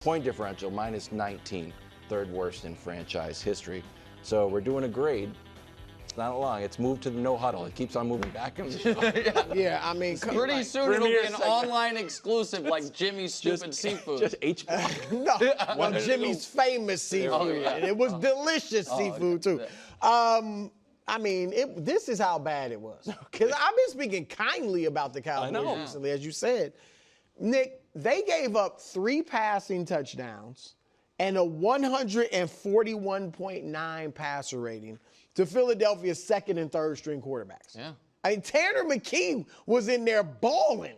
Point differential, minus 19, third worst in franchise history. So we're doing a grade. It's not long. It's moved to the no huddle. It keeps on moving back. Yeah, I mean, pretty soon it'll be an online exclusive like Jimmy's Stupid Seafood. Just H. no, well, Jimmy's famous seafood. Oh, yeah. And it was delicious seafood, too. I mean, this is how bad it was. Because I've been speaking kindly about the Cowboys recently, as you said. Nick, they gave up 3 passing touchdowns and a 141.9 passer rating to Philadelphia's second and third string quarterbacks. Yeah. I mean, Tanner McKee was in there balling,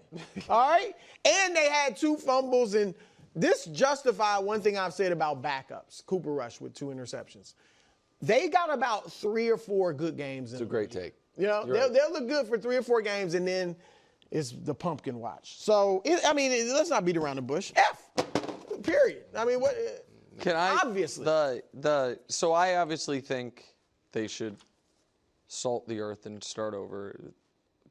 all right? And they had 2 fumbles, and this justified one thing I've said about backups, Cooper Rush with 2 interceptions. They got about 3 or 4 good games. It's a great take. You know, they'll look good for 3 or 4 games, and then it's the pumpkin watch. So, let's not beat around the bush. F, period. I mean, what? Can I? Obviously. So I obviously think they should salt the earth and start over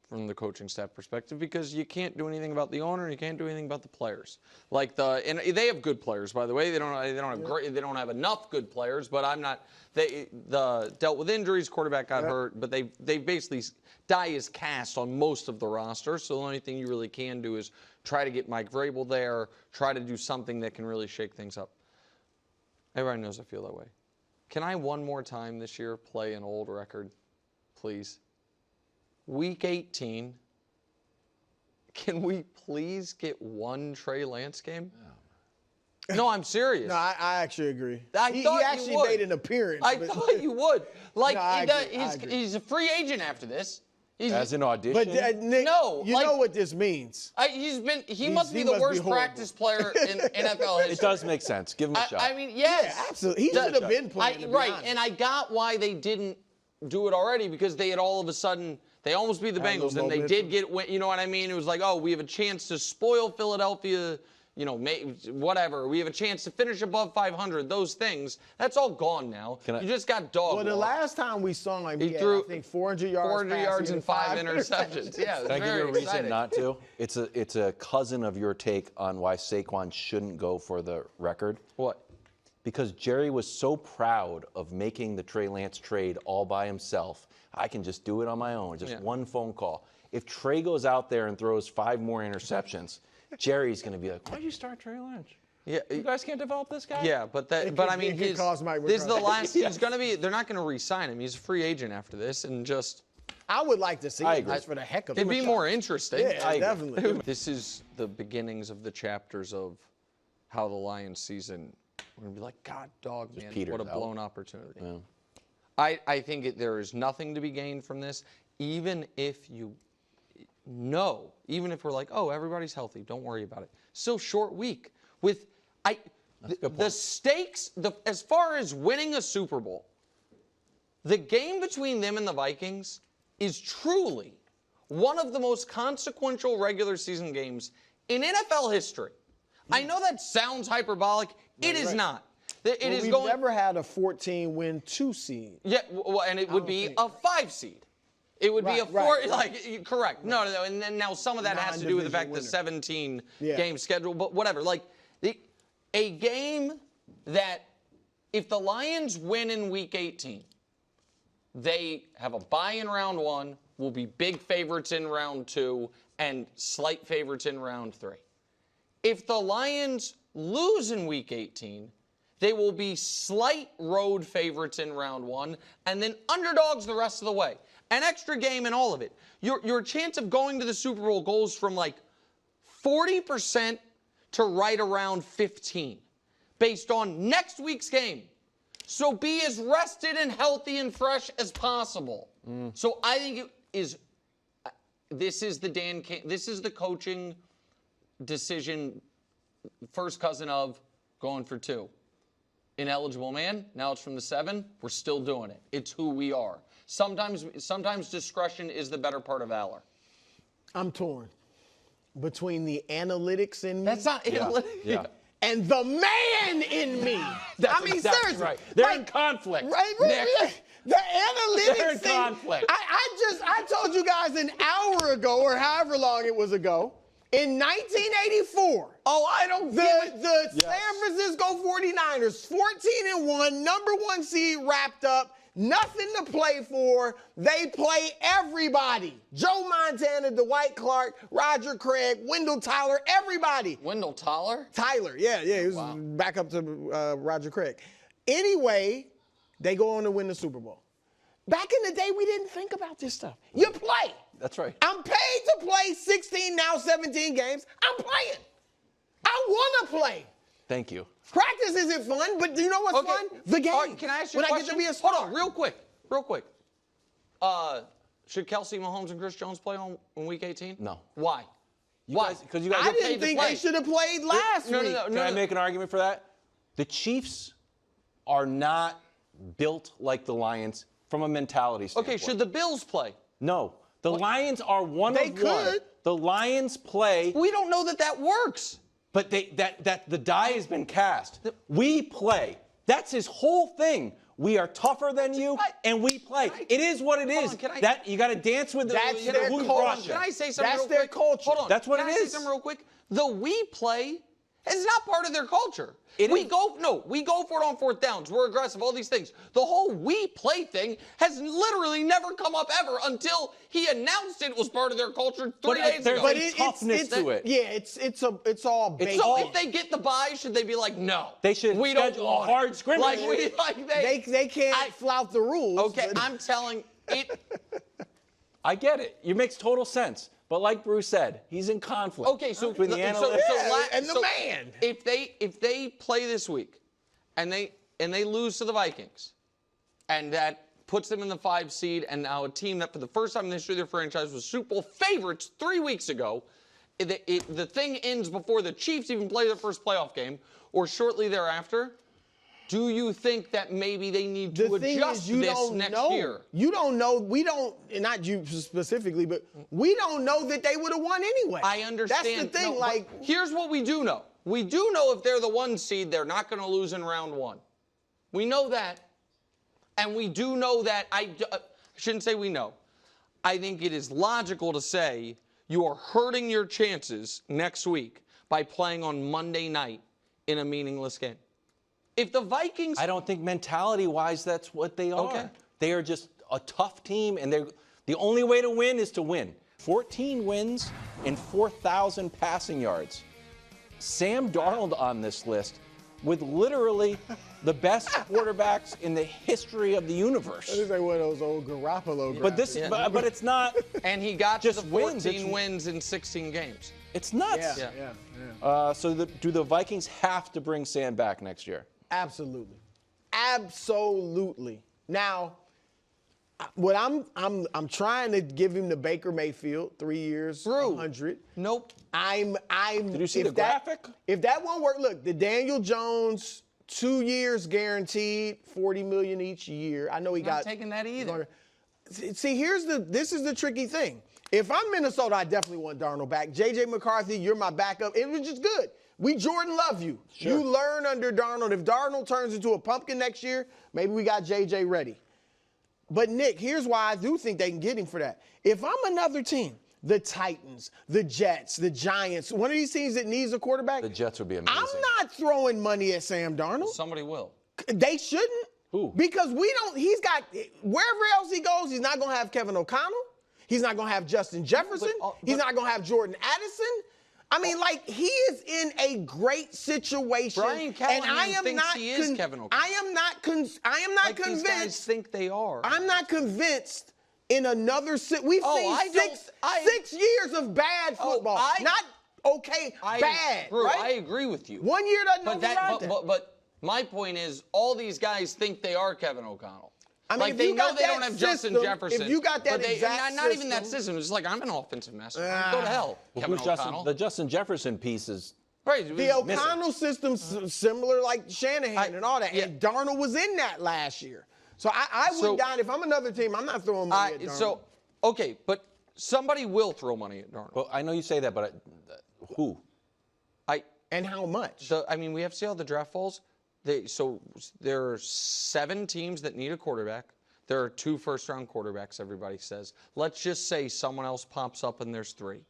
from the coaching staff perspective, because you can't do anything about the owner, you can't do anything about the players. And they have good players, by the way. They don't have enough good players, but they dealt with injuries, quarterback got hurt, but they basically die is cast on most of the roster. So the only thing you really can do is try to get Mike Vrabel there, try to do something that can really shake things up. Everybody knows I feel that way. Can I one more time this year play an old record, please? Week 18, can we please get one Trey Lance game? No, I'm serious. No, I actually agree. He actually made an appearance. I thought you would. Like, no, he's a free agent after this. As an audition? But Nick, no, you know what this means. He must be the worst practice player in NFL history. It does make sense. Give him a shot. I mean, yes. Yeah, absolutely. He should have been playing. Right, and I got why they didn't do it already, because they had all of a sudden, they almost beat the Bengals, and they did get, you know what I mean? It was like, oh, we have a chance to spoil Philadelphia, you know, whatever. We have a chance to finish above 500. Those things, that's all gone now. You just got dog. Well, the last time we saw him, he threw, I think, 400 yards. 400 yards and 5 interceptions. Yeah, Can I give you a reason not to? It's a cousin of your take on why Saquon shouldn't go for the record. What? Because Jerry was so proud of making the Trey Lance trade all by himself. I can just do it on my own, just one phone call. If Trey goes out there and throws 5 more interceptions, Jerry's going to be like, why'd you start Trey Lance? Yeah, you guys can't develop this guy? Yeah, but I mean, this is the last. He's going to be. They're not going to re-sign him. He's a free agent after this, and just. I would like to see him just for the heck of it. It'd be more interesting. Yeah, definitely. This is the beginnings of the chapters of how the Lions season. We're going to be like, God, dog, man, what a blown opportunity. Yeah. I think there is nothing to be gained from this, even if even if we're like, oh, everybody's healthy, don't worry about it. Still short week. The stakes, as far as winning a Super Bowl, the game between them and the Vikings is truly one of the most consequential regular season games in NFL history. I know that sounds hyperbolic. It is not. We've never had a 14-win 2 seed. Yeah, well, and it would be a 5 seed. It would be a 4, correct. No, and then now some of that has to do with the fact the 17-game schedule, but whatever. Like, a game that if the Lions win in Week 18, they have a bye in round 1, will be big favorites in round 2, and slight favorites in round 3. If the Lions lose in Week 18, they will be slight road favorites in round 1, and then underdogs the rest of the way. An extra game and all of it. Your chance of going to the Super Bowl goes from like 40% to right around 15 based on next week's game. So be as rested and healthy and fresh as possible. So I think this is the coaching decision, first cousin of going for 2. Ineligible man, now it's from the 7. We're still doing it. It's who we are. Sometimes discretion is the better part of valor. I'm torn between the analytics in me. That's not analytics. Yeah. And the man in me. I mean, seriously. Right. They're in conflict. Right. The analytics. They're in conflict. I told you guys an hour ago, or however long it was ago, In 1984, I don't the San Francisco 49ers, 14-1, number 1 seed wrapped up, nothing to play for. They play everybody. Joe Montana, Dwight Clark, Roger Craig, Wendell Tyler, everybody. Wendell Tyler? Tyler, yeah. He was back up to Roger Craig. Anyway, they go on to win the Super Bowl. Back in the day, we didn't think about this stuff. You play. That's right. I'm paid to play 16, now 17 games. I'm playing. I want to play. Thank you. Practice isn't fun, but do you know what's fun? The game. Right, can I ask you a question? When I get to be a star. Hold on, real quick. Should Kelsey, Mahomes, and Chris Jones play on Week 18? No. Why? Because you guys I didn't think they should have played last week. Can I make an argument for that? The Chiefs are not built like the Lions from a mentality standpoint. Okay, should the Bills play? No. The Lions are one of one. They could. The Lions play. We don't know that works. But the die has been cast. We play. That's his whole thing. We are tougher than you, and we play. It is what it is. You got to dance with that's their culture. Can I say something real quick? That's their culture. Hold on. That's what it is. Can I say something real quick? The we play is not part of their culture. We go for it on 4th downs. We're aggressive, all these things. The whole we play thing has literally never come up ever until he announced it was part of their culture 3 days ago. But there's toughness to it. Yeah, it's all basic. So if they get the bye, should they be like, no? They should schedule a hard scrimmage. They can't flout the rules. Okay, I'm telling it. I get it. It makes total sense. But like Bruce said, he's in conflict. Okay, so between the analysts and the man. If they play this week, and they lose to the Vikings, and that puts them in the 5 seed, and now a team that for the first time in the history of their franchise was Super Bowl favorites 3 weeks ago, the thing ends before the Chiefs even play their first playoff game, or shortly thereafter. Do you think that maybe they need to adjust this next year? You don't know. We don't, not you specifically, but we don't know that they would have won anyway. I understand. That's the thing. Here's what we do know. We do know if they're the 1 seed, they're not going to lose in round 1. We know that. And we do know that. I shouldn't say we know. I think it is logical to say you are hurting your chances next week by playing on Monday night in a meaningless game. If the Vikings... I don't think mentality-wise that's what they are. Okay. They are just a tough team, and the only way to win is to win. 14 wins and 4,000 passing yards. Sam Darnold on this list with literally the best quarterbacks in the history of the universe. This is like one of those old Garoppolo graphs. But it's not... And he got just to the 14 wins in 16 games. It's nuts. Yeah. So do the Vikings have to bring Sam back next year? Absolutely. Absolutely. Now, what I'm trying to give him the Baker Mayfield, 3 years, 100. Nope. Did you see the graphic? If that won't work, look, the Daniel Jones 2 years guaranteed, $40 million each year. I know he got. Not taking that either. See, this is the tricky thing. If I'm Minnesota, I definitely want Darnold back. J.J. McCarthy, you're my backup. It was just good. We Jordan love you. Sure. You learn under Darnold. If Darnold turns into a pumpkin next year, maybe we got J.J. ready. But, Nick, here's why I do think they can get him for that. If I'm another team, the Titans, the Jets, the Giants, one of these teams that needs a quarterback. The Jets would be amazing. I'm not throwing money at Sam Darnold. Somebody will. They shouldn't. Who? Because wherever else he goes, he's not going to have Kevin O'Connell. He's not going to have Justin Jefferson. He's not going to have Jordan Addison. I mean, he is in a great situation. Brian Callahan thinks he is Kevin O'Connell. I am not convinced. These guys think they are. I'm not convinced in another we've seen 6 years of bad football. Not okay, bad. Drew, right? I agree with you. 1 year doesn't override that. But my point is, all these guys think they are Kevin O'Connell. I mean, they know they don't have Justin Jefferson. If you got that exact not even that system. It's like, I'm an offensive master. Go to hell, Kevin O'Connell. The Justin Jefferson piece is... Right, the O'Connell system's similar like Shanahan and all that. Yeah. And Darnold was in that last year. So I would down. If I'm another team, I'm not throwing money at Darnold. Okay, but somebody will throw money at Darnold. Well, I know you say that, but who? And how much? We have to see how the draft falls. There are 7 teams that need a quarterback. There are 2 first-round quarterbacks, everybody says. Let's just say someone else pops up and there's 3.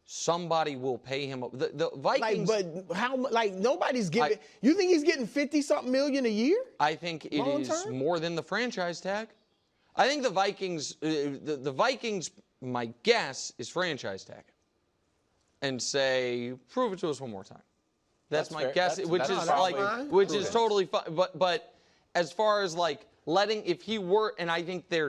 somebody will pay him. The Vikings. Like, but how? Like, nobody's giving. You think he's getting 50-something million a year? I think it is more than the franchise tag. I think the Vikings. The Vikings. My guess is franchise tag. And say, prove it to us one more time. That's my guess, which is totally fine. But as far as like letting, if he were, and I think they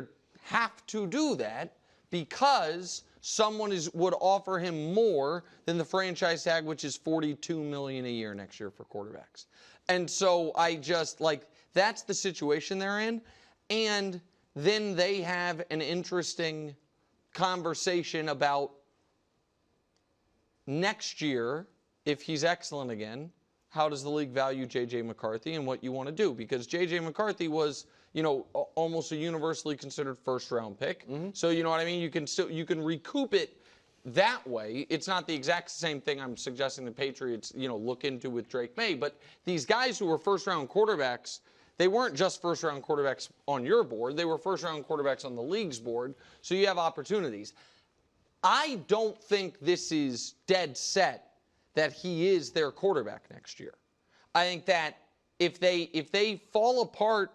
have to do that because someone would offer him more than the franchise tag, which is $42 million a year next year for quarterbacks. And so I just like that's the situation they're in, and then they have an interesting conversation about next year, if he's excellent again, how does the league value J.J. McCarthy and what you want to do? Because J.J. McCarthy was, almost a universally considered first-round pick. Mm-hmm. So you know what I mean? You can recoup it that way. It's not the exact same thing I'm suggesting the Patriots, look into with Drake May. But these guys who were first-round quarterbacks, they weren't just first-round quarterbacks on your board. They were first-round quarterbacks on the league's board. So you have opportunities. I don't think this is dead set that he is their quarterback next year. I think that if they fall apart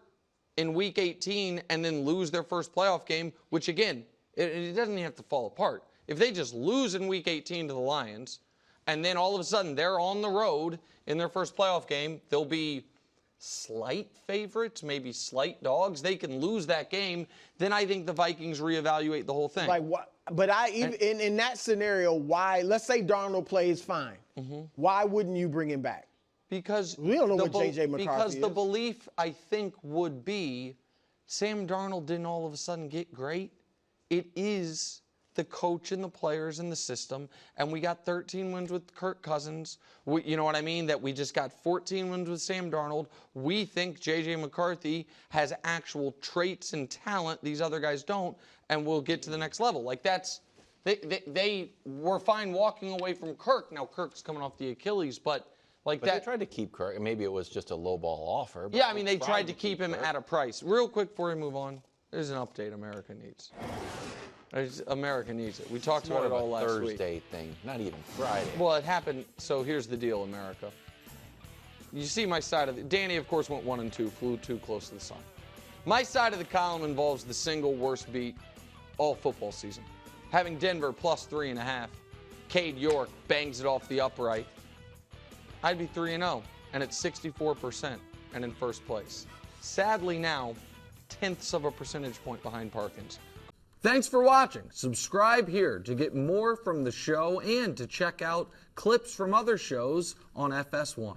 in Week 18 and then lose their first playoff game, which again, it doesn't even have to fall apart. If they just lose in Week 18 to the Lions, and then all of a sudden they're on the road in their first playoff game, they'll be slight favorites, maybe slight dogs. They can lose that game. Then I think the Vikings reevaluate the whole thing. Like what? But in that scenario, why? Let's say Darnold plays fine. Mm-hmm. Why wouldn't you bring him back? Because we don't know what J.J. McCarthy is. Because the belief, I think, would be Sam Darnold didn't all of a sudden get great. It is the coach and the players and the system. And we got 13 wins with Kirk Cousins. You know what I mean? That we just got 14 wins with Sam Darnold. We think J.J. McCarthy has actual traits and talent these other guys don't, and we'll get to the next level. Like they were fine walking away from Kirk. Now Kirk's coming off the Achilles, but that. They tried to keep Kirk. Maybe it was just a lowball offer. Yeah, I mean, they tried to keep him at a price. Real quick before we move on, there's an update America needs. America needs it. We talked about it all last week. Thursday thing, not even Friday. Well, it happened. So here's the deal, America. You see my side of it. Danny, of course, went 1-2, flew too close to the sun. My side of the column involves the single worst beat all football season. Having Denver plus 3.5. Cade York bangs it off the upright. I'd be 3-0, and at 64% and in first place. Sadly now, 0.1 of a percentage point behind Parkins. Thanks for watching. Subscribe here to get more from the show and to check out clips from other shows on FS1.